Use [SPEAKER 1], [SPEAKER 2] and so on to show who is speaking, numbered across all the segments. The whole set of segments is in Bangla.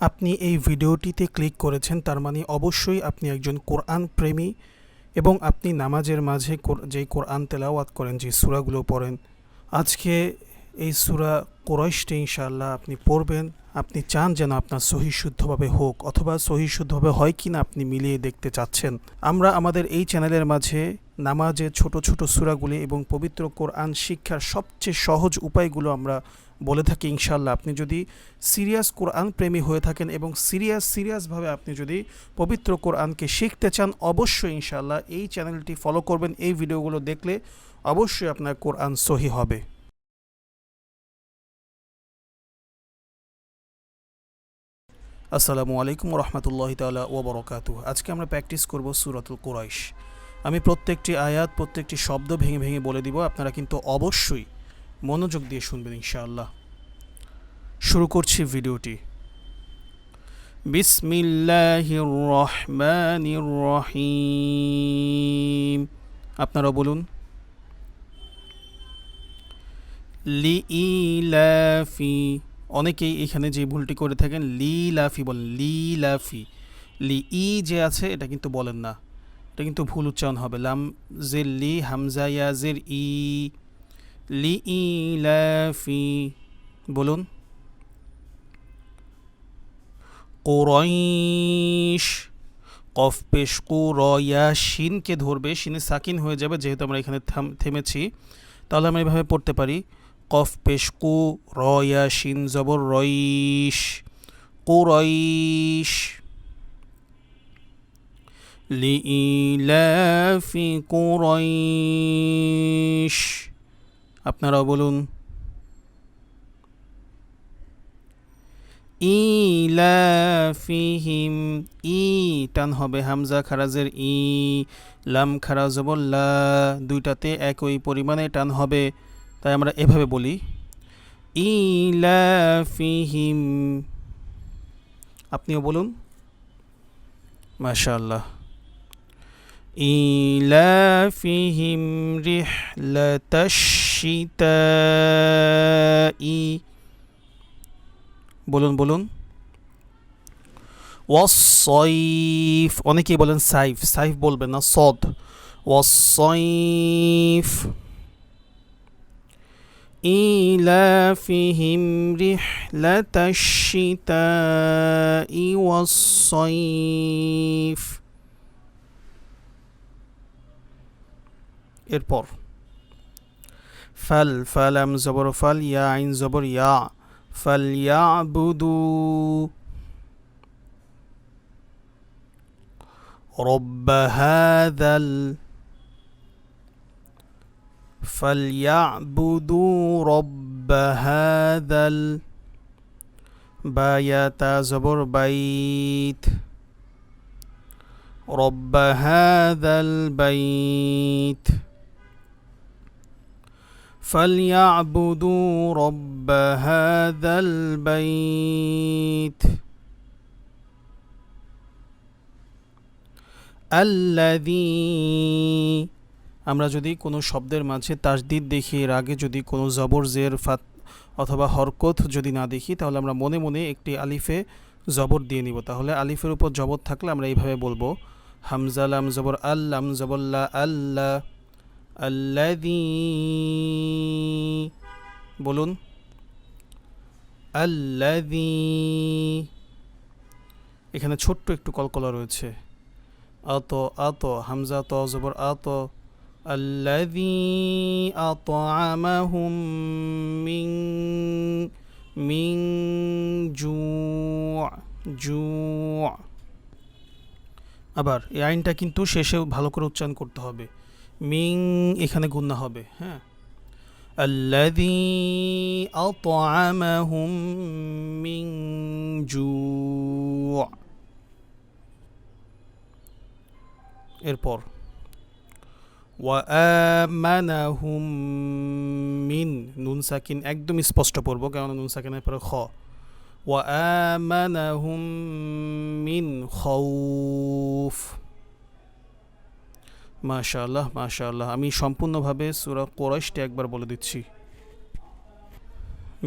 [SPEAKER 1] আপনি এই ভিডিওটিতে ক্লিক করেছেন, তার মানে অবশ্যই আপনি একজন কোরআন প্রেমী এবং আপনি নামাজের মাঝে যেই কোরআন তেলাওয়াত করেন, যে সূরাগুলো পড়েন, আজকে এই সূরা কুরাইশটি ইনশাআল্লাহ আপনি পড়বেন। আপনি চান যেন আপনার সহি শুদ্ধভাবে হোক, অথবা সহি শুদ্ধভাবে হয় কিনা আপনি মিলিয়ে দেখতে চাচ্ছেন। আমরা আমাদের এই চ্যানেলের মাঝে নামাজের ছোট ছোট সূরাগুলি এবং পবিত্র কোরআন শিক্ষার সবচেয়ে সহজ উপায়গুলো আমরা বলে থাকি ইনশাআল্লাহ। আপনি যদি সিরিয়াস কোরআন প্রেমী হয়ে থাকেন এবং সিরিয়াসভাবে আপনি যদি পবিত্র কোরআনকে শিখতে চান, অবশ্যই ইনশাআল্লাহ এই চ্যানেলটি ফলো করবেন। এই ভিডিওগুলো দেখলে অবশ্যই আপনার কোরআন সহি হবে। আসসালামু আলাইকুম রহমতুল্লাহি তাআলা ওয়া বারাকাতুহু। আজকে আমরা প্র্যাকটিস করব সূরাতুল কুরাইশ। আমি প্রত্যেকটি আয়াত, প্রত্যেকটি শব্দ ভেঙে ভেঙে বলে দিব, আপনারা কিন্তু অবশ্যই মনোযোগ দিয়ে শুনবেন ইনশাআল্লাহ। শুরু করছি ভিডিওটি। বিসমিল্লাহির রহমানির রহিম। আপনারা বলুন। লিইলাফি। অনেকেই এখানে যে ভুলটি করে থাকেন, লিলাফি বলেন, লিলাফি। ই যে আছে এটা কিন্তু বলেন না, এটা কিন্তু ভুল উচ্চারণ হবে। লাম জের লি, হামজা ইয়া জের ই। লিইলাফি বলুন। কুরাইশ। কফ পেশ কুরয়া, শিনকে ধরবে, শিনে সাকিন হয়ে যাবে যেহেতু আমরা এখানে থেমেছি। তাহলে আমরা এভাবে পড়তে পারি, কফ পেশ কু রয়া শিন জবর রইশ, কুরাইশ। লিইলাফি কুরাইশ। আপনারাও বলুন। ইলাফিহিম। ই টান হবে, হামজা খারাজের ই, লাম খারাজ জবর লা, দুইটাতে একই পরিমাণে টান হবে, তাই আমরা এভাবে বলি, ইলাফিহিম। আপনিও বলুন। মাশাআল্লাহ। ইলাফিহিম রিহলাতাশ শিতাই। বলুন বলুন। ওয়াসসাইফ। অনেকেই বলেন সাইফ, সাইফ বলবেন না, সদ। ওয়াসসাইফ। ইলাফিহিম রিহলাতাশ শিতাই ওয়াসসাইফ। এরপর ফাল, ফালাম জবর ফাল, ইয়া আইন জবর ইয়া, ফালইয়াবুদু রব্ব হাযাল, ফালইয়াবুদু রব্ব হাযাল। বায়াতা জবর বাইত, রব্ব হাযাল বাইত। فليعبدوا رب هذا البيت الذي। আমরা যদি কোনো শব্দের মাঝে তাসদিদ দেখি, এর আগে যদি কোনো জবর জের ফাত অথবা হরকত যদি না দেখি, তাহলে আমরা মনে মনে একটি আলিফে জবর দিয়ে নিব। তাহলে আলিফের উপর জবর থাকলে আমরা এইভাবে বলবো, হামজা লাম জবর আল, লাম জবর লা, আল্লাহ। আল্লাযী। বলুন। আল্লাযী। এখানে ছোট্ট একটু কলকলা রয়েছে, আত, আত, হামজা ত জবর আত। আল্লাযী আত'আমাহুম মিন মিন জু', জু'। আবার এই আইনটা কিন্তু শেষে ভালো করে উচ্চারণ করতে হবে, মিং এখানে গুণনা হবে, হ্যাঁ। আল্লাযী আত'আমাহুম মিন জু'। এরপর ওয়া আমানাহুম মিন, নুন সাকিন একদম স্পষ্ট পড়ব, কারণ নুন সাকিনের পরে খ। ওয়া আমানাহুম মিন খাউফ। মাশাআল্লাহ মাশাআল্লাহ। আমি সম্পূর্ণভাবে সূরা কুরাইশটি একবার বলে দিচ্ছি।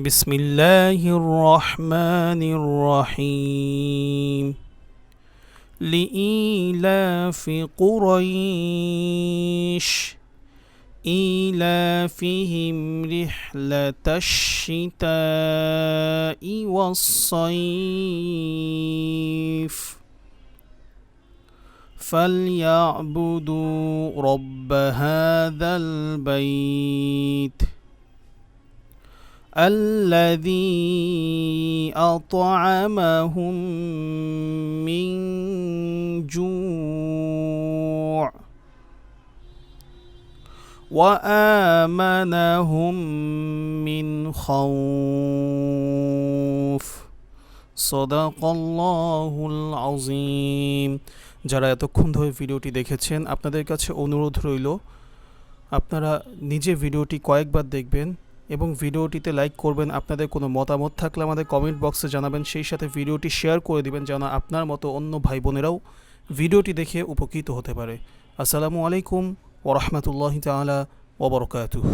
[SPEAKER 1] বিসমিল্লাহির রহমানির রহিম লিইলাফি কুরাইশ إيلافهم رحلة الشتاء والصيف فليعبدوا رب هذا البيت الذي أطعمهم من جوع وآمنهم من خوف صدق الله العظيم। যারা এতক্ষণ ধরে ভিডিওটি দেখেছেন, আপনাদের কাছে অনুরোধ রইল আপনারা নিজে ভিডিওটি কয়েকবার দেখবেন এবং ভিডিওটিতে লাইক করবেন। আপনাদের কোনো মতামত থাকলে আমাদের কমেন্ট বক্সে জানাবেন, সেই সাথে ভিডিওটি শেয়ার করে দিবেন যেন আপনার মতো অন্য ভাই বোনেরাও ভিডিওটি দেখে উপকৃত হতে পারে। আসসালামু আলাইকুম ওয়া রাহমাতুল্লাহি তাআলা ওয়া বারাকাতুহু।